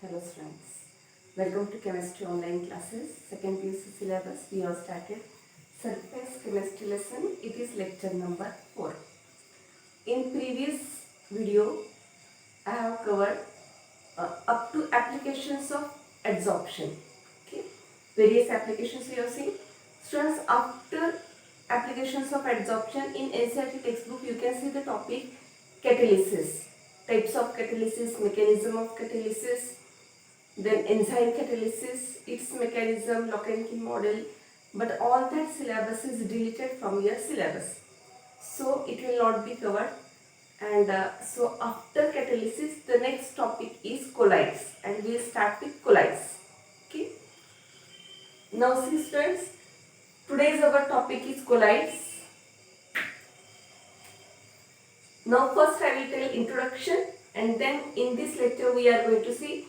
Hello students, welcome to chemistry online classes. Second PUC syllabus we have started. Surface chemistry lesson. It is lecture number 4. In previous video, I have covered up to applications of adsorption. Okay, various applications we have seen. Students, after applications of adsorption in NCERT textbook, you can see the topic catalysis, types of catalysis, mechanism of catalysis. Then enzyme catalysis, its mechanism, Lock-and-key model, but all that syllabus is deleted from your syllabus. So it will not be covered. And so after catalysis, the next topic is colloids, and we will start with colloids. Okay. Now see students, today's our topic is colloids. Now first I will tell introduction, and then in this lecture we are going to see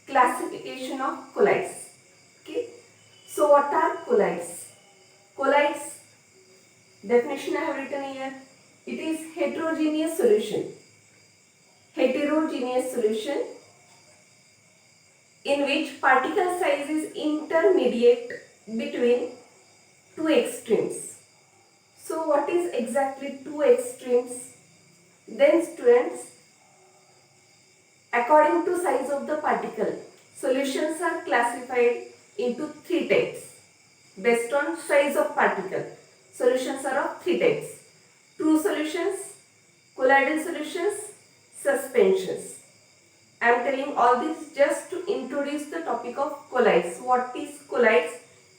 classification of colloids. Okay, so what are colloids? Colloids, definition I have written here. It is heterogeneous solution. Heterogeneous solution in which particle size is intermediate between two extremes. So what is exactly two extremes? Then students, according to size of the particle, solutions are classified into three types. Based on size of particle, solutions are of three types: true solutions, colloidal solutions, suspensions. I am telling all this just to introduce the topic of colloids. What is colloids?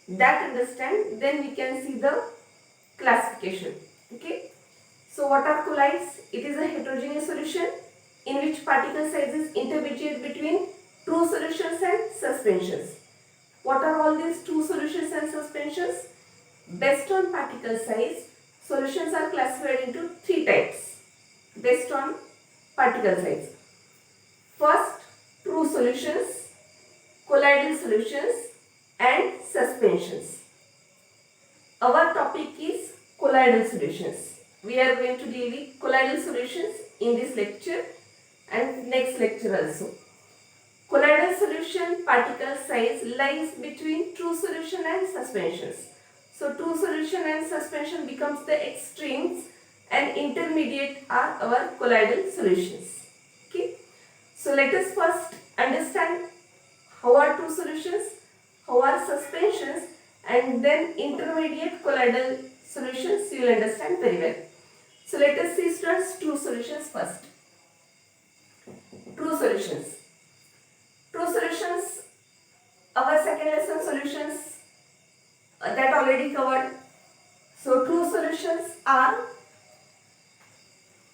That understand, then we can see the classification. Okay. So what are colloids? It is a heterogeneous solution in which particle size is intermediate between true solutions and suspensions. What are all these true solutions and suspensions? Based on particle size, solutions are classified into three types based on particle size. First, true solutions, colloidal solutions, and suspensions. Our topic is colloidal solutions. We are going to deal with colloidal solutions in this lecture and next lecture also. Colloidal solution particle size lies between true solution and suspensions. So true solution and suspension becomes the extremes, and intermediate are our colloidal solutions. Okay. So let us first understand how are true solutions, how are suspensions, and then intermediate colloidal solutions you will understand very well. So let us see students true solutions first. True solutions. True solutions, our second lesson solutions that already covered. So true solutions are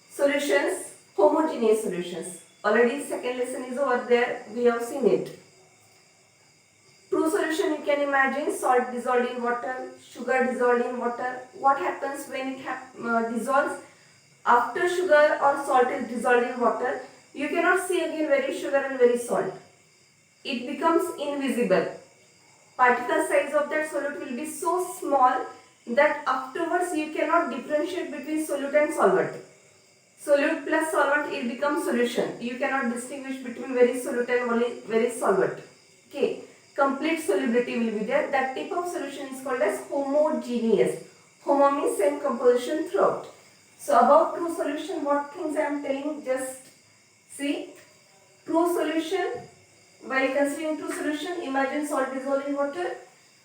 solutions, homogeneous solutions. Already second lesson is over there, we have seen it. True solution, you can imagine salt dissolved in water, sugar dissolved in water. What happens when it dissolves? After sugar or salt is dissolved in water, you cannot see again very sugar and very salt. It becomes invisible. Particle size of that solute will be so small that afterwards you cannot differentiate between solute and solvent. Solute plus solvent, it becomes solution. You cannot distinguish between very solute and very solvent. Okay. Complete solubility will be there. That type of solution is called as homogeneous. Homo means same composition throughout. So about true solution, what things I am telling, just see. True solution, while considering true solution, imagine salt dissolved in water,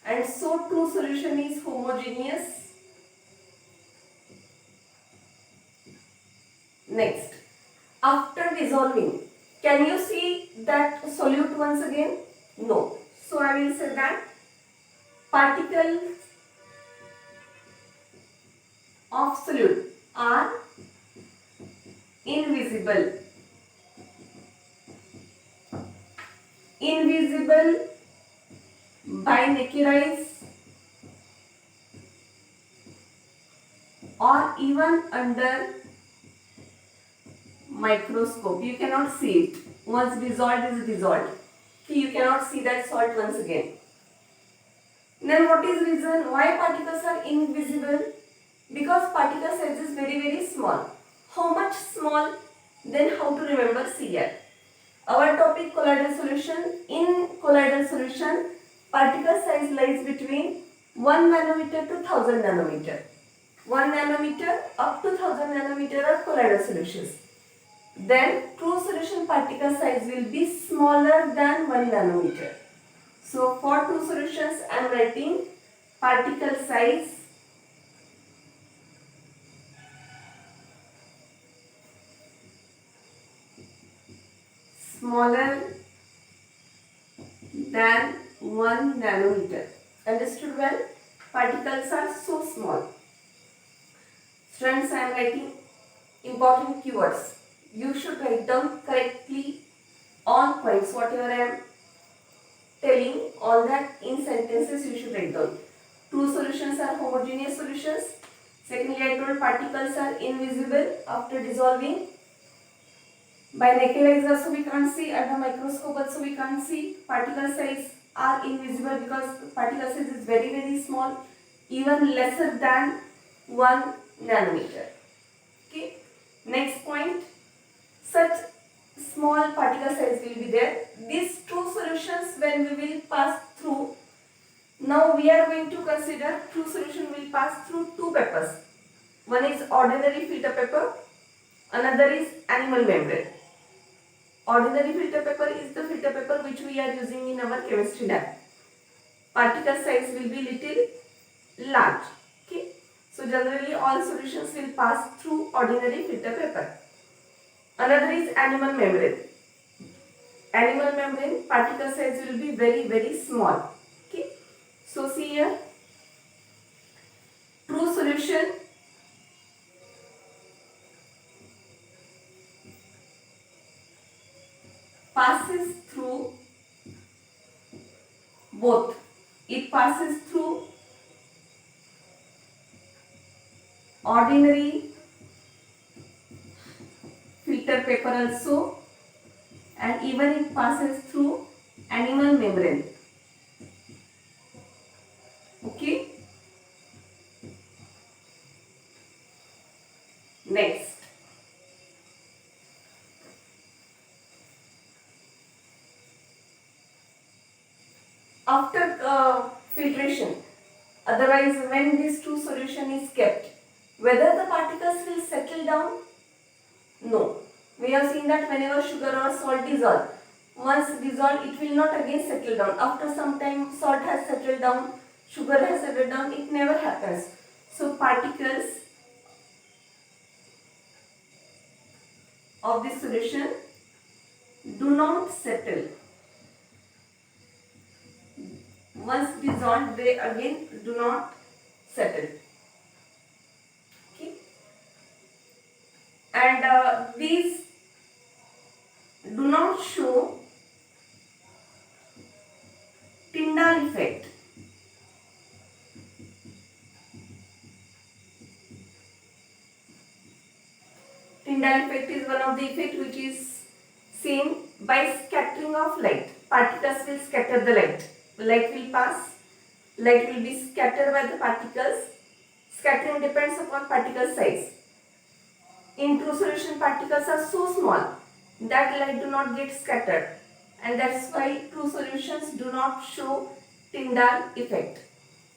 and so true solution is homogeneous. Next, after dissolving, can you see that solute once again? No. So I will say that particles of solute are invisible. Invisible by naked eyes or even under microscope. You cannot see it. Once dissolved is dissolved. You cannot see that salt once again. Then what is reason why particles are invisible? Because particle size is very small. How much small? Then how to remember? See here. Our topic colloidal solution. In colloidal solution, particle size lies between 1 nanometer to 1000 nanometer. 1 nanometer up to 1000 nanometer are colloidal solutions. Then true solution particle size will be smaller than 1 nanometer. So for true solutions I am writing particle size smaller than 1 nanometer. Understood well? Particles are so small. Students, I am writing important keywords. You should write down correctly on points. Whatever I am telling, all that in sentences you should write down. True solutions are homogeneous solutions. Secondly, I told particles are invisible after dissolving. By naked eyes also we can't see, at the microscope also we can't see. Particle size are invisible because particle size is very small, even lesser than 1 nanometer. Okay. Next point, such small particle size will be there. These two solutions when we will pass through, now we are going to consider true solution will pass through two papers. One is ordinary filter paper, another is animal membrane. Ordinary filter paper is the filter paper which we are using in our chemistry lab. Particle size will be little large. Okay. So generally all solutions will pass through ordinary filter paper. Another is animal membrane. Animal membrane particle size will be very small. Okay. So see here, true solution passes through both. It passes through ordinary filter paper also, and even it passes through animal membrane. Okay. Next, after filtration, otherwise when this true solution is kept, whether the particles will settle down? No. We have seen that whenever sugar or salt dissolve, once dissolved it will not again settle down. After some time salt has settled down, sugar has settled down, it never happens. So particles of this solution do not settle. Once dissolved, they again do not settle. Okay. And these do not show Tyndall effect. Tyndall effect is one of the effect which is seen by scattering of light. Particles will scatter the light. Light will pass, light will be scattered by the particles. Scattering depends upon particle size. In true solution, particles are so small that light do not get scattered, and that's why true solutions do not show Tyndall effect.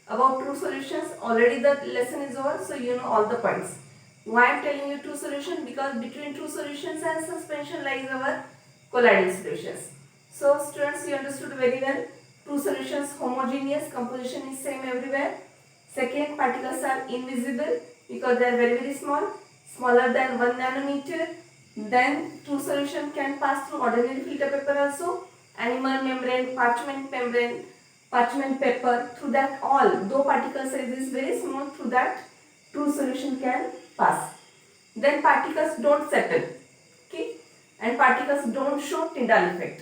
About true solutions, already the lesson is over, so you know all the points. Why I am telling you true solution? Because between true solutions and suspension lies our colloidal solutions. So students, you understood very well. True solutions homogeneous, composition is same everywhere. Second, particles are invisible because they are very small, smaller than 1 nanometer. Then true solution can pass through ordinary filter paper also, animal membrane, parchment paper. Through that all, though particle size is very small, through that true solution can pass. Then particles don't settle, okay, and particles don't show Tyndall effect.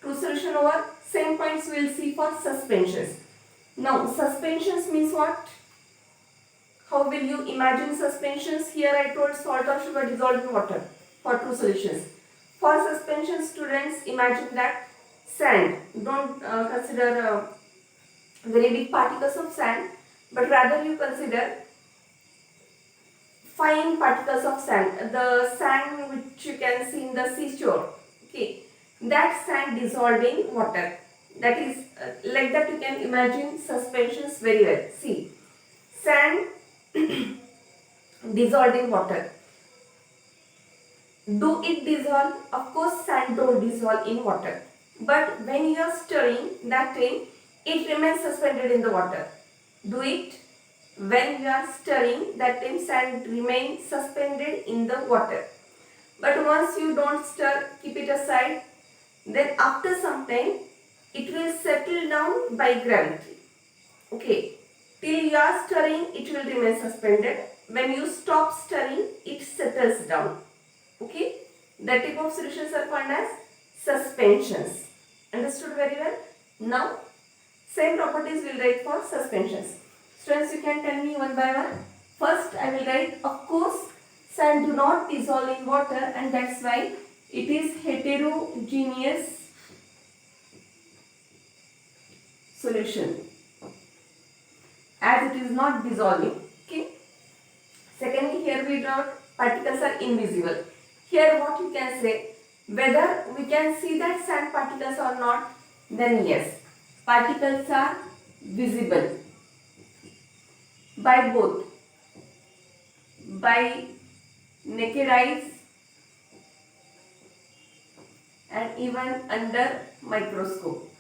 True solution over. Same points we will see for suspensions. Now suspensions means what? How will you imagine suspensions? Here I told salt or sugar dissolved in water for true solutions. For suspension, students, imagine that sand. Don't consider very big particles of sand, but rather you consider fine particles of sand. The sand which you can see in the seashore. Okay. that sand dissolved in water. That is like that you can imagine suspensions very well. See, sand dissolved in water. Do it dissolve? Of course, sand don't dissolve in water. But when you are stirring, that time it remains suspended in the water. Do it? When you are stirring, that time sand remains suspended in the water. But once you don't stir, keep it aside, then after some time, it will settle down by gravity. Okay. Till you are stirring, it will remain suspended. When you stop stirring, it settles down. Okay, that type of solutions are called as suspensions. Understood very well? Now, same properties we'll write for suspensions. Students, you can tell me one by one. First, I will write, of course, sand do not dissolve in water, and that's why it is heterogeneous solution, as it is not dissolving. Okay. Secondly, here we draw particles are invisible. Here what you can say, whether we can see that sand particles or not, then yes, particles are visible by both, by naked eyes and even under microscope.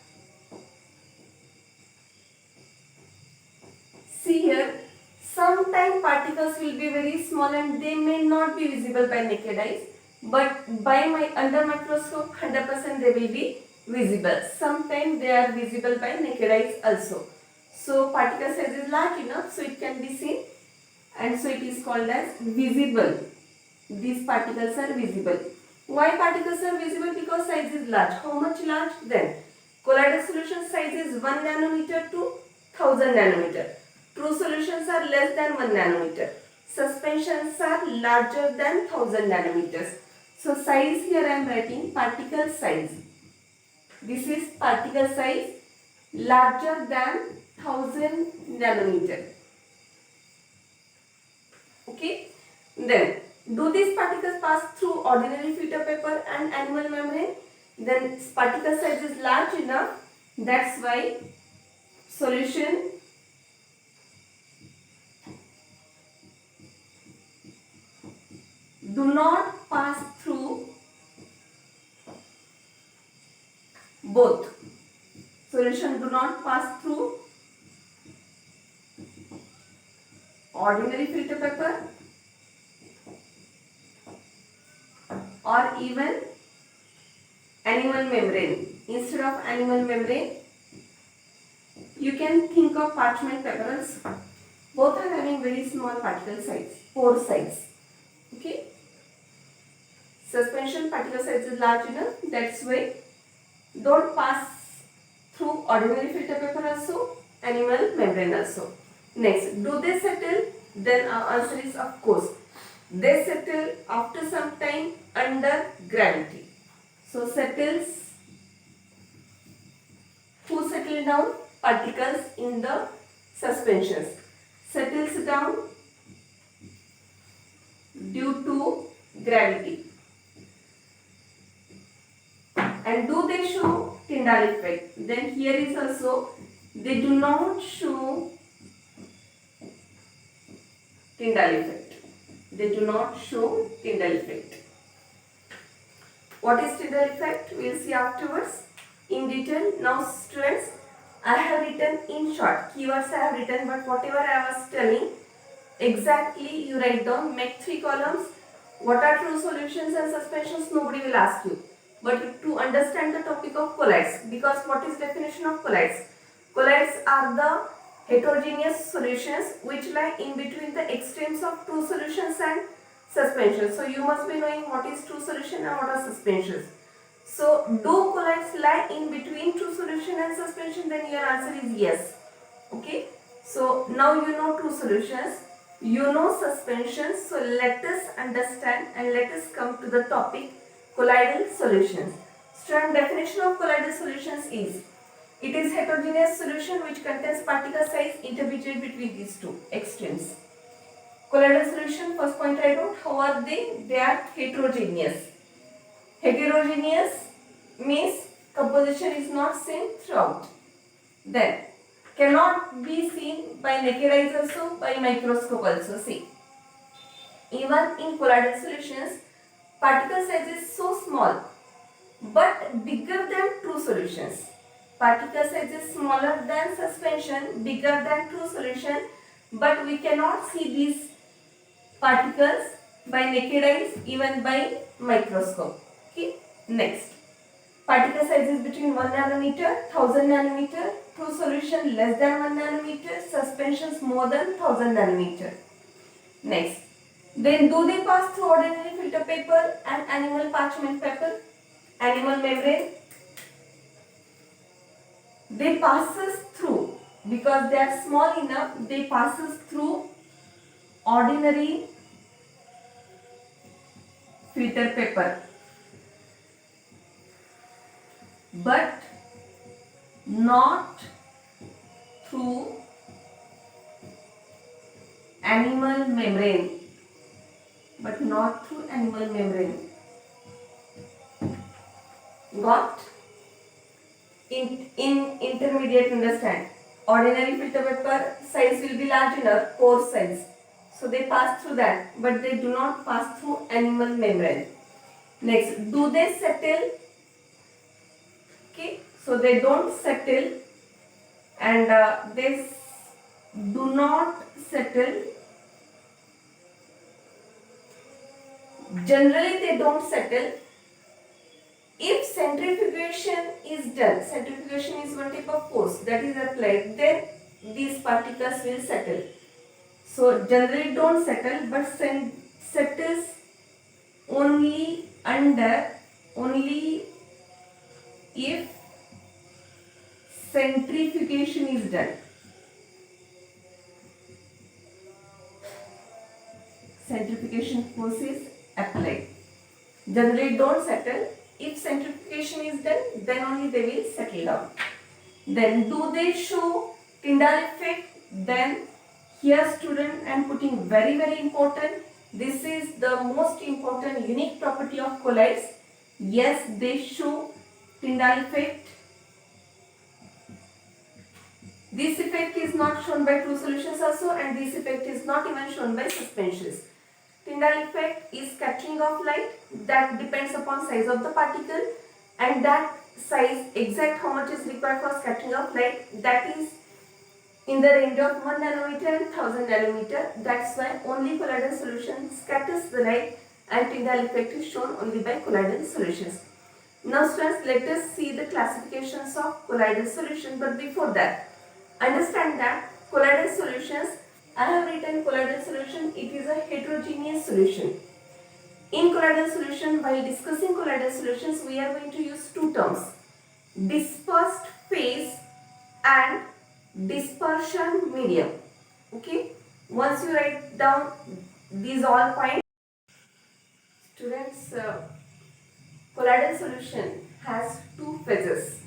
See here, sometimes particles will be very small and they may not be visible by naked eyes, but by under microscope 100% they will be visible. Sometimes they are visible by naked eyes also. So particle size is large enough so it can be seen, and so it is called as visible. These particles are visible. Why particles are visible? Because size is large. How much large? Then colloidal solution size is 1 nanometer to 1000 nanometer. True solutions are less than 1 nanometer. Suspensions are larger than 1000 nanometers. So size here I am writing particle size. This is particle size larger than 1000 nanometer. Okay. Then do these particles pass through ordinary filter paper and animal membrane? Then particle size is large enough. That's why solution do not pass through both. Solution do not pass through ordinary filter paper or even animal membrane. Instead of animal membrane, you can think of parchment paper also. Both are having very small particle size, pore size. Okay. Suspension particle size is large enough. That's why don't pass through ordinary filter paper also, animal membrane also. Next, do they settle? Then our answer is of course. They settle after some time under gravity. So settles. Who settle down? Particles in the suspensions. Settles down due to gravity. And do they show Tyndall effect? Then here is also, they do not show Tyndall effect. They do not show Tyndall effect. What is Tyndall effect? We will see afterwards in detail. Now students, I have written in short, keywords I have written, but whatever I was telling, exactly you write down, make 3 columns. What are true solutions and suspensions? Nobody will ask you. But to understand the topic of colloids, because what is definition of colloids? Colloids are the heterogeneous solutions which lie in between the extremes of true solutions and suspensions. So you must be knowing what is true solution and what are suspensions. So do colloids lie in between true solution and suspension? Then your answer is yes. Okay. So now you know true solutions, you know suspensions. So let us understand and let us come to the topic colloidal solutions. Student, definition of colloidal solutions is, it is heterogeneous solution which contains particle size intermediate between these two extremes. Colloidal solution, first point I wrote, how are they? They are heterogeneous. Heterogeneous means composition is not seen throughout. Then cannot be seen by naked eyes also, by microscope also. See, even in colloidal solutions, particle size is so small but bigger than true solutions. Particle size is smaller than suspension, bigger than true solution, but we cannot see these particles by naked eyes, even by microscope. Okay, next. Particle size is between 1 nanometer, 1000 nanometer, true solution less than 1 nanometer, suspensions more than 1000 nanometer. Next. Then do they pass through ordinary filter paper and animal parchment paper? Animal membrane? They passes through, because they are small enough, they passes through ordinary filter paper, but not through animal membrane, but not through animal membrane. Got? In intermediate, understand, ordinary filter paper size will be large enough, pore size, so they pass through that, but they do not pass through animal membrane. Next, do they settle? Okay, so they don't settle, and they do not settle. Generally they don't settle. If centrifugation is done, centrifugation is one type of force that is applied, then these particles will settle. So generally don't settle, but settles only if centrifugation is done. Centrifugation force is applied. Generally don't settle. If centrifugation is done, then only they will settle down. Then do they show Tyndall effect? Then here student I am putting very important. This is the most important unique property of colloids. Yes, they show Tyndall effect. This effect is not shown by true solutions also, and this effect is not even shown by suspensions. Tyndall effect is scattering of light that depends upon size of the particle, and that size, exact how much is required for scattering of light, that is in the range of 1 nanometer and 1000 nanometer. That's why only colloidal solution scatters the light, and Tyndall effect is shown only by colloidal solutions. Now students, let us see the classifications of colloidal solution, but before that, understand that colloidal solutions, I have written colloidal solution, it is a heterogeneous solution. In colloidal solution, while discussing colloidal solutions, we are going to use two terms, dispersed phase and dispersion medium. Okay, once you write down these all points, students, colloidal solution has two phases.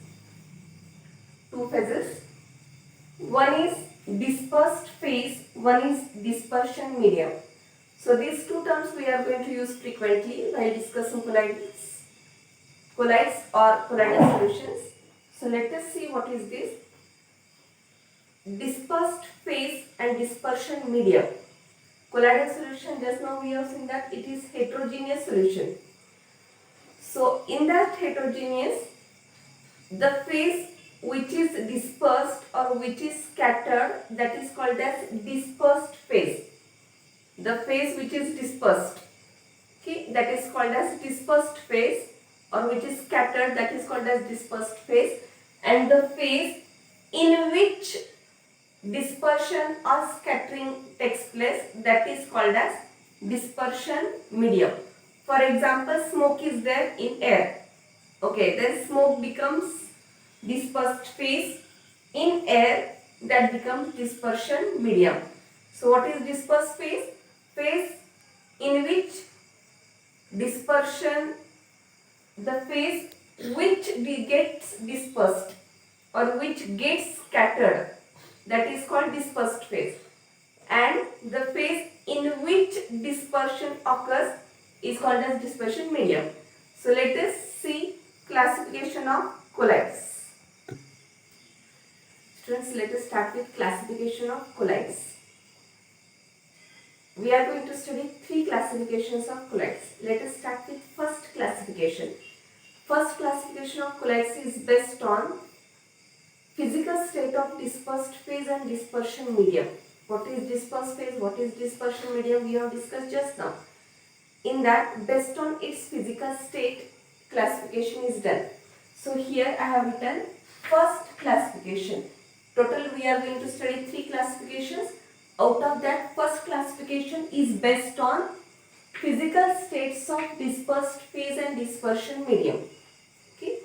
One is dispersed phase, one is dispersion medium. So these two terms we are going to use frequently while discussing colloids or colloidal solutions. So let us see what is this dispersed phase and dispersion medium. Colloidal solution, just now we have seen that it is heterogeneous solution. So in that heterogeneous, the phase which is dispersed or which is scattered, that is called as dispersed phase. The phase which is dispersed, okay, that is called as dispersed phase, or which is scattered, that is called as dispersed phase, and the phase in which dispersion or scattering takes place, that is called as dispersion medium. For example, smoke is there in air. Okay, then smoke becomes dispersed phase, in air that becomes dispersion medium. So what is dispersed phase? Phase in which dispersion, the phase which gets dispersed or which gets scattered, that is called dispersed phase, and the phase in which dispersion occurs is called as dispersion medium. So let us see Classification of colloids. Students, let us start with classification of colloids. We are going to study three classifications of colloids. Let us start with first classification. First classification of colloids is based on physical state of dispersed phase and dispersion medium. What is dispersed phase? What is dispersion medium? We have discussed just now. In that, based on its physical state, classification is done. So here I have written first classification. Total we are going to study three classifications. Out of that, first classification is based on physical states of dispersed phase and dispersion medium. Okay.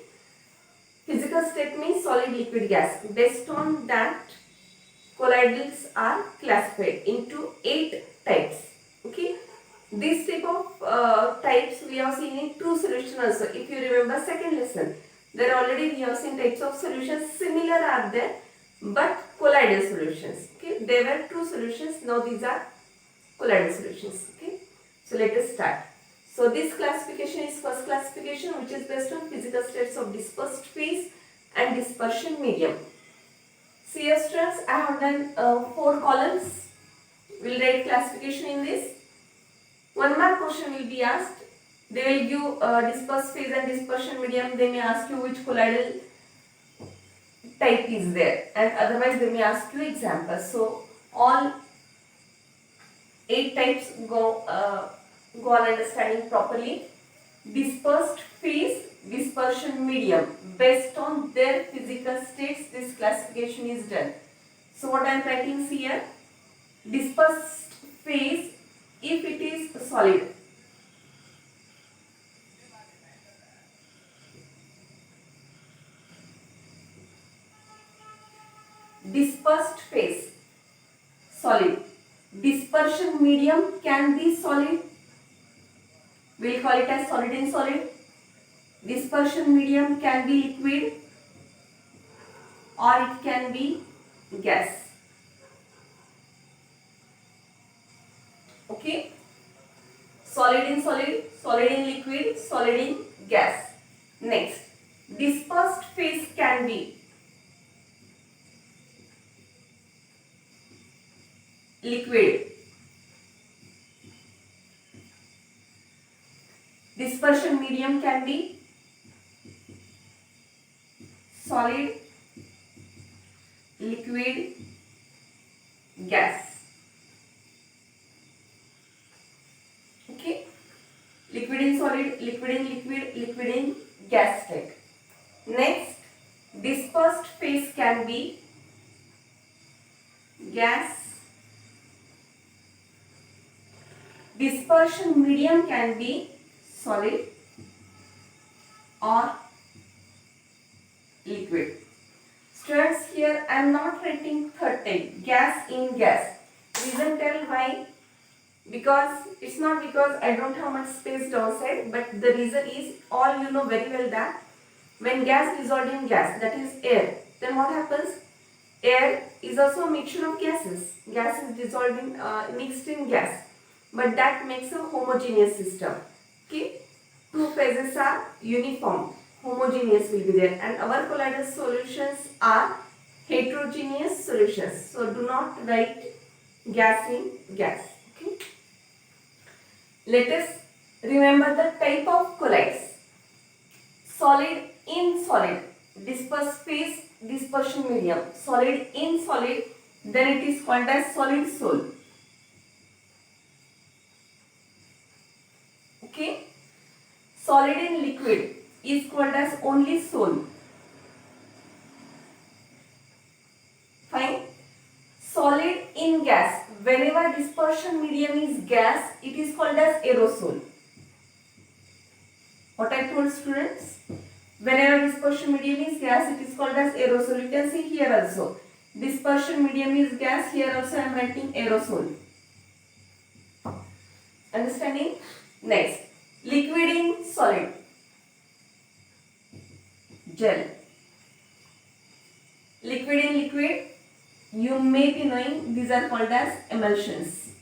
Physical state means solid, liquid, gas. Based on that, colloids are classified into 8 types. Okay. This type of types we have seen in true solution also. If you remember second lesson, there already we have seen types of solutions similar are there, but colloidal solutions. Okay, they were true solutions. Now these are colloidal solutions. Okay, so let us start. So this classification is first classification, which is based on physical states of dispersed phase and dispersion medium. See here, students, I have done 4 columns. We'll write classification in this. One mark question will be asked. They will give dispersed phase and dispersion medium. They may ask you which colloidal type is there, and otherwise they may ask you examples. So all 8 types go on understanding properly. Dispersed phase, dispersion medium. Based on their physical states, this classification is done. So what I am writing here, dispersed phase if it is solid. Dispersed phase, solid. Dispersion medium can be solid. We will call it as solid in solid. Dispersion medium can be liquid or it can be gas. Okay. Solid in solid, solid in liquid, solid in gas. Next, dispersed phase can be liquid. Dispersion medium can be solid, liquid, gas. Okay. Liquid in solid, liquid in liquid, liquid in gas state. Next, dispersed phase can be gas. Dispersion medium can be solid or liquid. Students, here I am not writing third type, gas in gas. Reason tell why? Because it's not because I don't have much space downside, but the reason is all you know very well that when gas dissolved in gas, that is air, then what happens? Air is also a mixture of gases. Gas is dissolved in mixed in gas, but that makes a homogeneous system. Okay, two phases are uniform, homogeneous will be there, and our colloidal solutions are heterogeneous solutions. So do not write gas in gas. Okay. Let us remember the type of colloids. Solid in solid, dispersed phase, dispersion medium. Solid in solid, then it is called as solid sol. Okay. Solid in liquid is called as only sol. Fine. Solid in gas, whenever dispersion medium is gas, it is called as aerosol. What I told students, whenever dispersion medium is gas, it is called as aerosol. You can see here also, dispersion medium is gas, here also I am writing aerosol. Understanding? Next, liquid in solid, gel. Liquid in liquid, you may be knowing these are called as emulsions.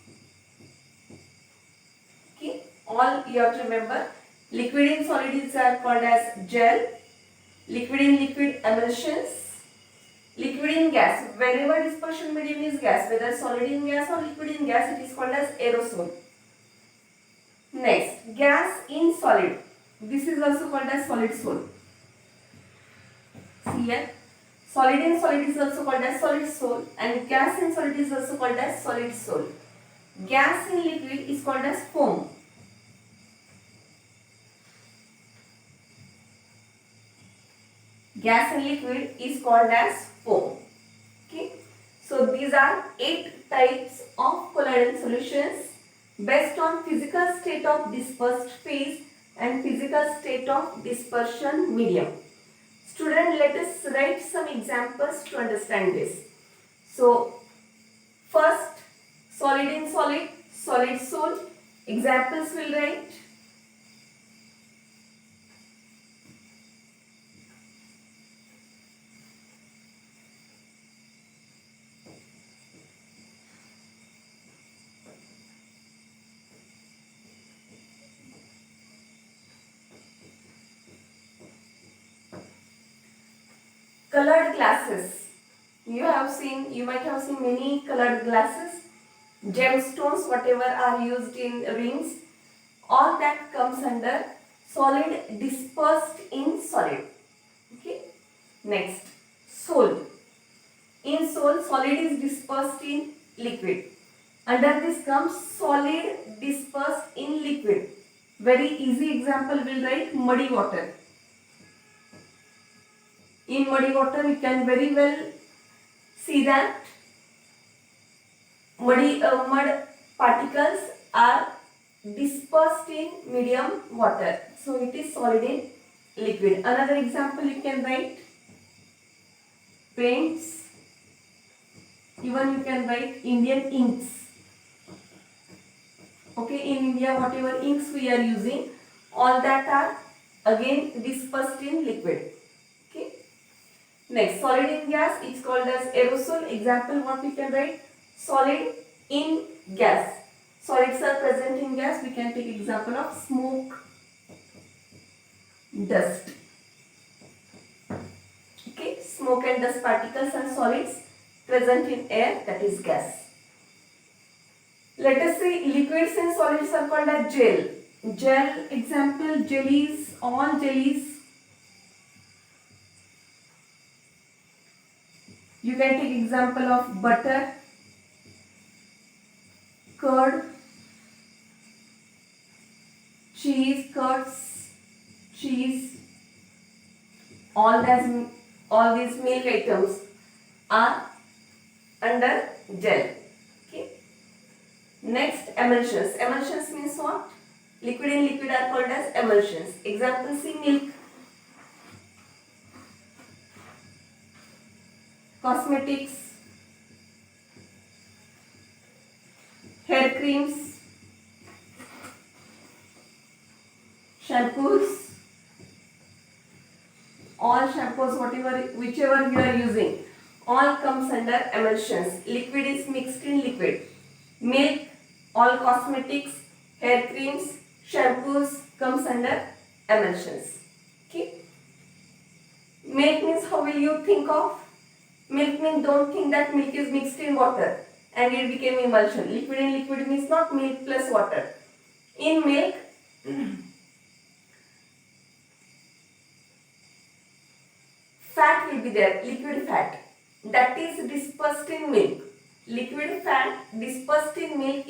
Okay, all you have to remember, Liquid in solids are called as gel. Liquid in liquid emulsions. Liquid in gas. Whenever dispersion medium is gas, whether solid in gas or liquid in gas, it is called as aerosol. Next, gas in solid. This is also called as solid sol. See here. Solid in solid is also called as solid sol, and gas in solid is also called as solid sol. Gas in liquid is called as foam. Gas in liquid is called as foam. Okay. So these are 8 types of colloidal solutions based on physical state of dispersed phase and physical state of dispersion medium. Student, let us write some examples to understand this. So first, solid in solid, solid sol. Examples will write. Colored glasses. You might have seen many colored glasses, gemstones, whatever are used in rings. All that comes under solid dispersed in solid. Okay. Next, sol. In sol, solid is dispersed in liquid. Under this comes solid dispersed in liquid. Very easy example will write muddy water. In muddy water, you can very well see that mud particles are dispersed in medium water. So it is solid in liquid. Another example you can write paints. Even you can write Indian inks. Okay, in India, whatever inks we are using, all that are again dispersed in liquid. Okay. Next, solid in gas is called as aerosol. Example, what we can write? Solid in gas. Solids are present in gas. We can take example of smoke, dust. Okay, smoke and dust particles and solids present in air, that is gas. Let us see liquids and solids are called as gel. Gel, example, jellies, all jellies. You can take example of butter, curd, cheese, curds, cheese. All these milk items are under gel. Okay. Next, emulsions. Emulsions means what? Liquid and liquid are called as emulsions. Example, see milk, cosmetics, hair creams, shampoos, all shampoos, whichever you are using, all comes under emulsions. Liquid is mixed in liquid. Milk, all cosmetics, hair creams, shampoos comes under emulsions. Okay. Milk means, how will you think of? Milk means, don't think that milk is mixed in water and it became emulsion. Liquid in liquid means not milk plus water. In milk, fat will be there, liquid fat, that is dispersed in milk. Liquid fat dispersed in milk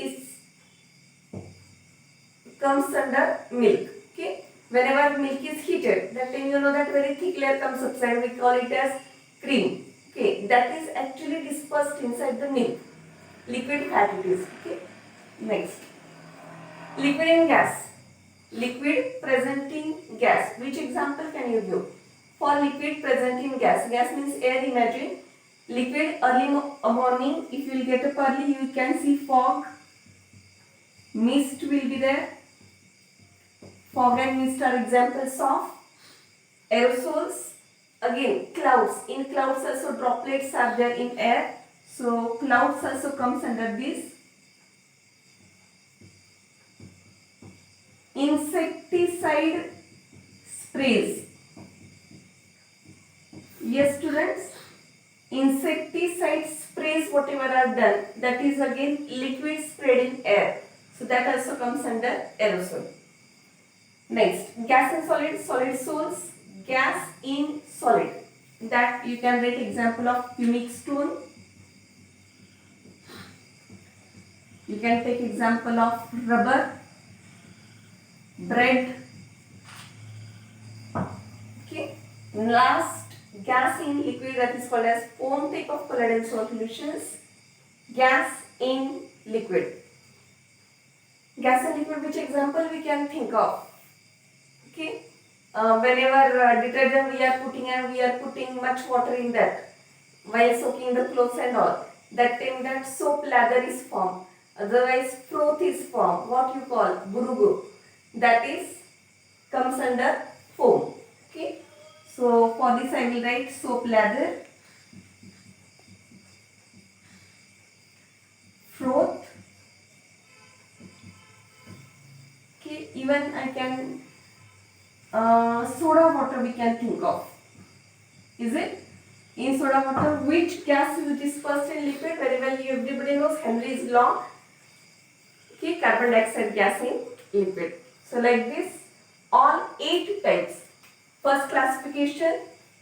comes under milk. Okay. Whenever milk is heated, that time you know that very thick layer comes outside, we call it as cream. Okay, that is actually dispersed inside the milk. Liquid fat it is. Okay. Next, liquid in gas. Liquid present in gas. Which example can you give? For liquid present in gas. Gas means air, imagine. Liquid, early morning, if you will get up early, you can see fog. Mist will be there. Fog and mist are examples of aerosols. Again, clouds. In clouds also droplets are there in air. So clouds also comes under this. insecticide sprays. Yes, students, insecticide sprays whatever are done, that is again liquid sprayed in air. So that also comes under aerosol. Next, gas and solid, solid source, gas in solid. That you can write example of pumic stone. You can take example of rubber, bread. Okay. Last, gas in liquid, that is called as foam type of colloidal solutions. Gas in liquid. Gas and liquid, which example we can think of? Okay. Whenever detergent we are putting and we are putting much water in that while soaking the clothes and all, that time that soap lather is formed. Otherwise froth is formed. What you call burugu. That is comes under foam. Okay. So for this I will write soap lather, froth. Okay. Even I can soda water we can think of. Is it? In soda water, which gas is dispersed in liquid? Very well, everybody knows Henry's law. Okay, carbon dioxide gas in liquid. So like this, all 8 types. First classification,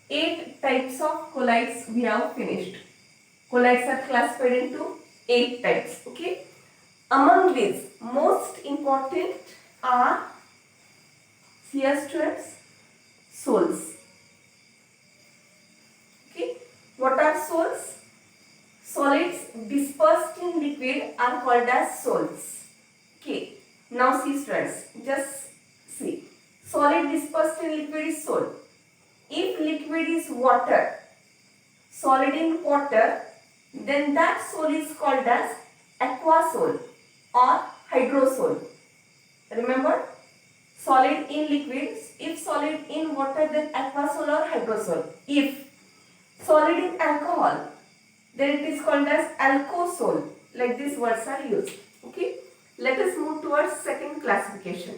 8 types of colloids we have finished. Colloids are classified into 8 types. Okay. Among these, most important are students, sols. Okay. What are sols? Solids dispersed in liquid are called as sols. Okay. Now see students, just see. Solid dispersed in liquid is sol. If liquid is water, solid in water, then that sol is called as aquasol or hydrosol. Remember? Solid in liquid, if solid in water, then aquasol or hydrosol. If solid in alcohol, then it is called as alkosol. Like these words are used. Okay. Let us move towards second classification.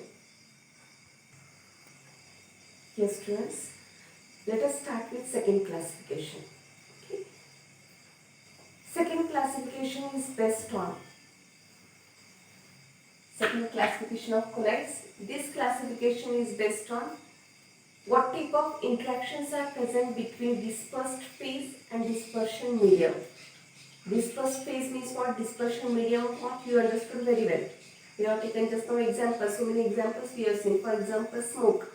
Yes, students. Let us start with second classification. Okay. Second classification is based on second classification of colloids. This classification is based on what type of interactions are present between dispersed phase and dispersion medium. Dispersed phase means what? Dispersion medium, what? You understood very well. We have taken just some examples, so many examples we have seen. For example, smoke,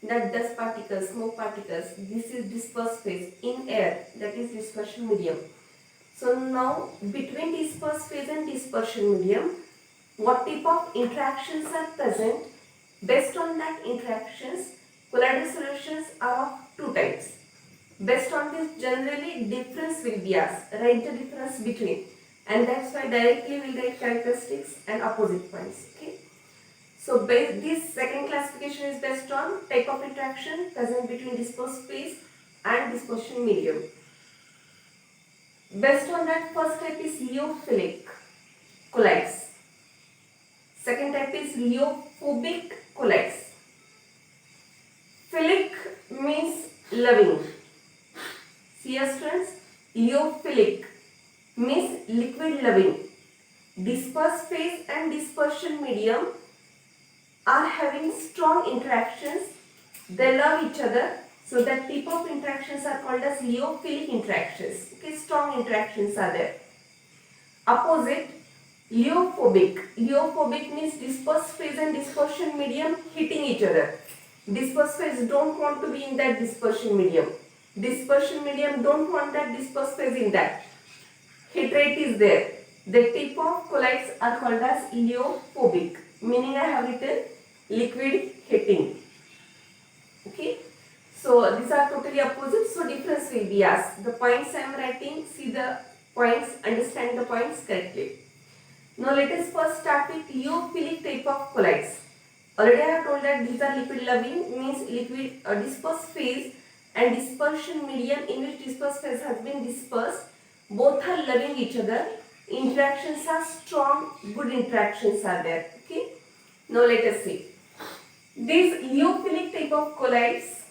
that dust particles, smoke particles, this is dispersed phase. In air, that is dispersion medium. So now, between dispersed phase and dispersion medium, what type of interactions are present? Based on that interactions, colloidal solutions are of 2 types. Based on this, generally difference will be asked. Write the difference between, and that's why directly we'll write characteristics and opposite points. Okay. So this second classification is based on type of interaction present between dispersed phase and dispersion medium. Based on that, first type is lipophilic colloids. Second type is liophobic colloids. Philic means loving. See your students, lipophilic means liquid loving. Dispersed phase and dispersion medium are having strong interactions. They love each other. So that type of interactions are called as lipophilic interactions. Okay, strong interactions are there. Opposite, liophobic. Liophobic means dispersed phase and dispersion medium hitting each other. Dispersed phase don't want to be in that dispersion medium. Dispersion medium don't want that dispersed phase in that. Hit rate is there. The type of colloids are called as liophobic. Meaning I have written liquid hitting. Okay. So these are totally opposite. So difference will be asked. The points I am writing, see the points, understand the points correctly. Now let us first start with lipophilic type of colloids. Already I have told that these are liquid loving, means liquid dispersed phase and dispersion medium in which dispersed phase has been dispersed. Both are loving each other. Interactions are strong, good interactions are there. Okay. Now let us see. These lyophilic type of colloids,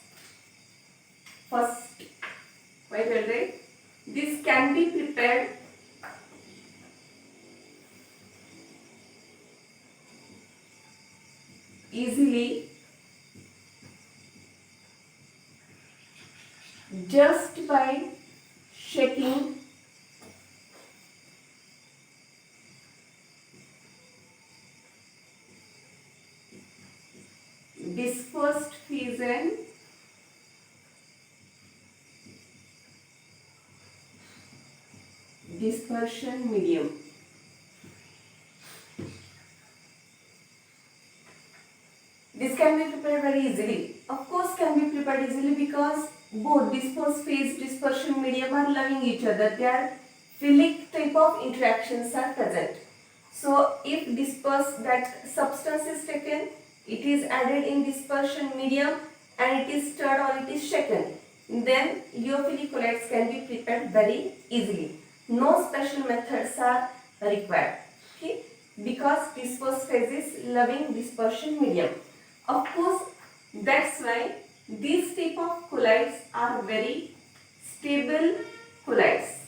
first, wait, this can be prepared easily just by shaking dispersed fission dispersion medium. This can be prepared very easily. Of course, can be prepared easily because both disperse phase dispersion medium are loving each other. Their philic type of interactions are present. So, if disperse that substance is taken, it is added in dispersion medium and it is stirred or it is shaken, then lyophilic colloids can be prepared very easily. No special methods are required. Okay, because disperse phase is loving dispersion medium. Of course, that's why these type of colloids are very stable colloids.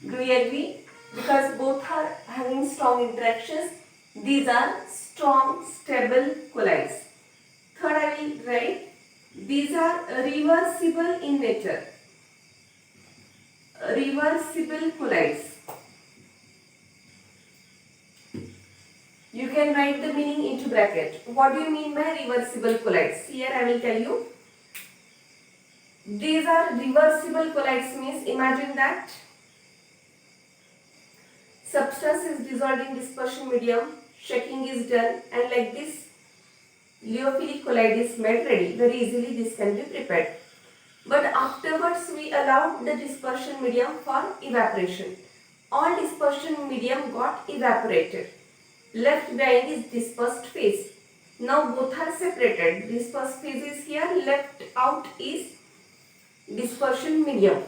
Do you agree? Because both are having strong interactions. These are strong, stable colloids. Third, I will write, these are reversible in nature. Reversible colloids. You can write the meaning into bracket. What do you mean by reversible colloids? Here I will tell you. These are reversible colloids means imagine that substance is dissolved in dispersion medium, shaking is done and like this lyophilic colloid is made ready. Very easily this can be prepared. But afterwards we allowed the dispersion medium for evaporation. All dispersion medium got evaporated. Left behind is dispersed phase. Now both are separated. Dispersed phase is here, left out is dispersion medium.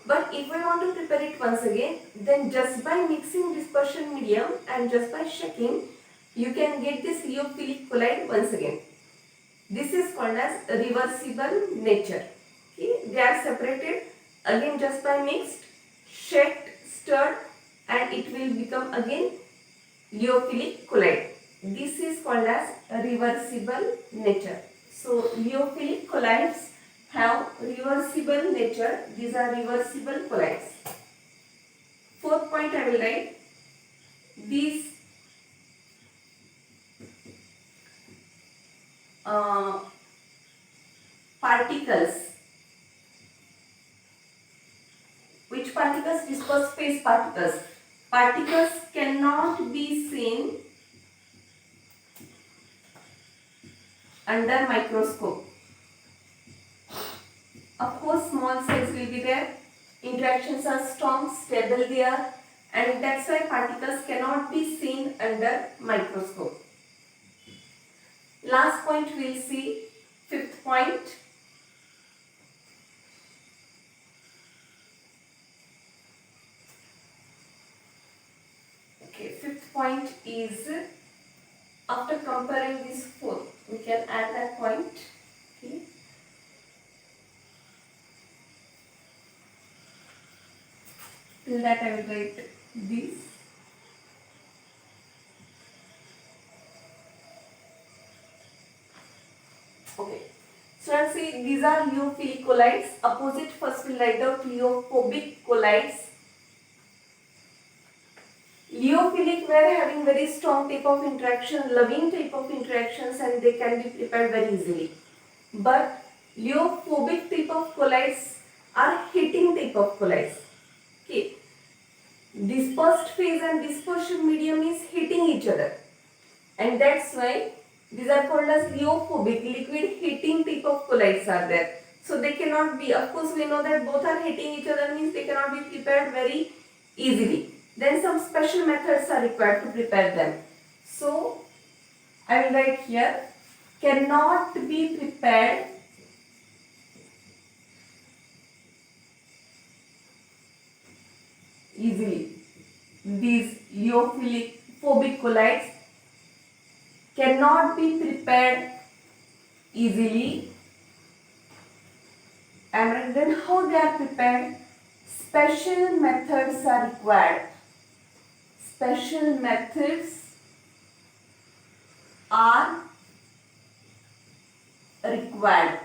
But if I want to prepare it once again, then just by mixing dispersion medium and just by shaking, you can get this lyophilic colloid once again. This is called as reversible nature. Okay, they are separated again just by mixed, shaked, stirred, and it will become again lyophilic colloid. This is called as reversible nature. So lyophilic colloids have reversible nature. These are reversible colloids. Fourth point I will write, these particles, which particles? Dispersed phase particles. Particles cannot be seen under microscope. Of course, small size will be there. Interactions are strong, stable there, and that's why particles cannot be seen under microscope. Last point we will see, fifth point. Okay, fifth point is, after comparing these four, we can add that point. Okay. Till that I will write this. Okay. So let's see, these are lyophilic colloids. Opposite first we'll write out lyophobic colloids. Lyophilic were having very strong type of interaction, loving type of interactions, and they can be prepared very easily. But lyophobic type of colloids are heating type of colloids. Okay. Dispersed phase and dispersion medium is hitting each other, and that's why these are called as lyophobic, liquid heating type of colloids are there. So they cannot be, of course we know that both are hitting each other means they cannot be prepared very easily. Then some special methods are required to prepare them. So I will write here, cannot be prepared easily. These lyophilic phobic colloids cannot be prepared easily. And then how they are prepared? Special methods are required. Special methods are required.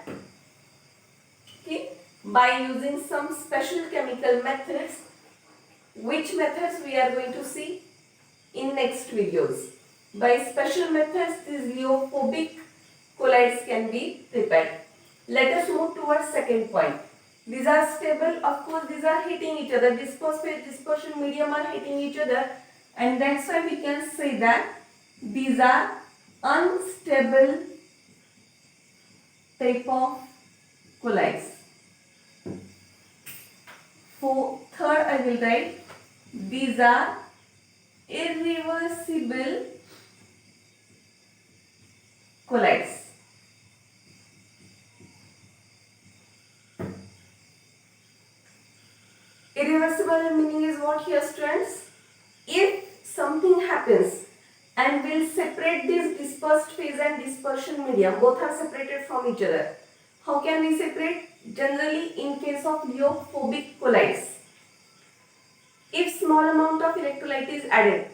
Okay, by using some special chemical methods, which methods we are going to see in next videos. By special methods, these liophobic colloids can be prepared. Let us move towards second point. These are stable, of course these are hitting each other, dispersion medium are hitting each other, and that's why we can say that these are unstable type of colloids. For third I will write, these are irreversible colloids. Irreversible meaning is what here, students? If something happens and will separate this dispersed phase and dispersion medium, both are separated from each other. How can we separate? Generally in case of liophobic colloids, if small amount of electrolyte is added,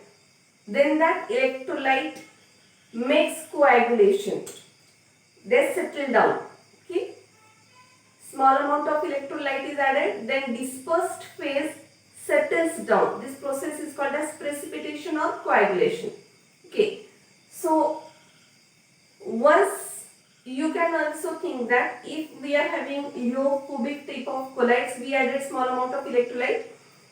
then that electrolyte makes coagulation. They settle down. Okay. Small amount of electrolyte is added, then dispersed phase settles down. This process is called as precipitation or coagulation. Okay. So once you can also think that if we are having liophobic type of colloids, we added small amount of electrolyte,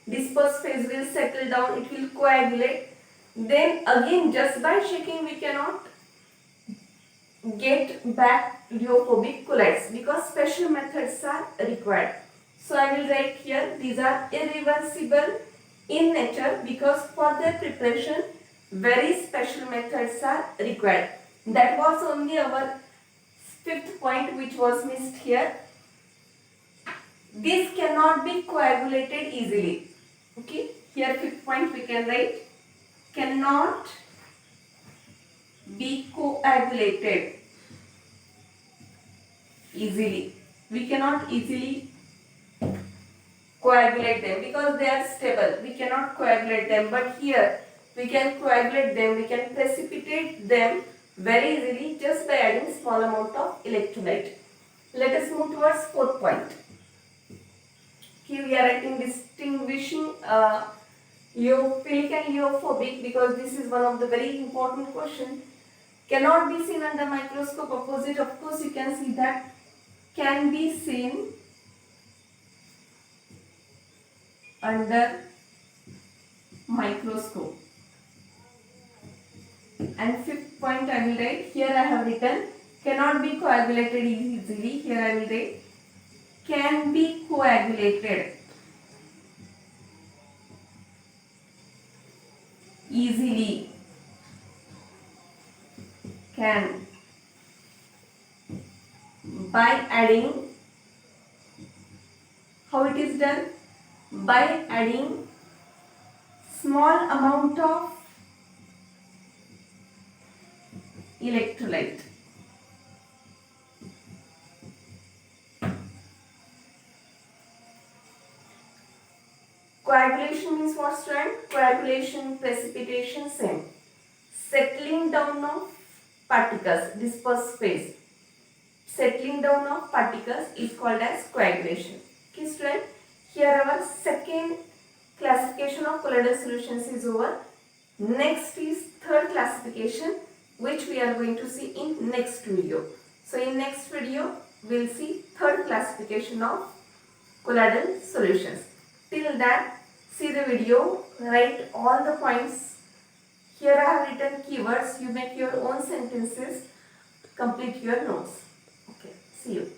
dispersed phase will settle down, it will coagulate. Then again, just by shaking we cannot get back liophobic colloids because special methods are required. So I will write here, these are irreversible in nature because for their preparation very special methods are required. That was only our fifth point which was missed here. This cannot be coagulated easily. Okay, here fifth point we can write, cannot be coagulated easily. We cannot easily coagulate them because they are stable. We cannot coagulate them, but here we can coagulate them, we can precipitate them very easily just by adding small amount of electrolyte. Let us move towards fourth point. Here we are writing distinguishing liophilic and liophobic because this is one of the very important question. Cannot be seen under microscope. Opposite, of course, you can see that can be seen under microscope. And fifth point I will write, here I have written cannot be coagulated easily. Here I will write can be coagulated easily. Can, by adding, how it is done? By adding small amount of electrolyte. Coagulation means what, student? Coagulation, precipitation, same. Settling down of particles, dispersed phase. Settling down of particles is called as coagulation. Okay, student. Here our second classification of colloidal solutions is over. Next is third classification, which we are going to see in next video. So in next video, we will see third classification of colloidal solutions. Till that, see the video, write all the points. Here I have written keywords. You make your own sentences, complete your notes. Okay, see you.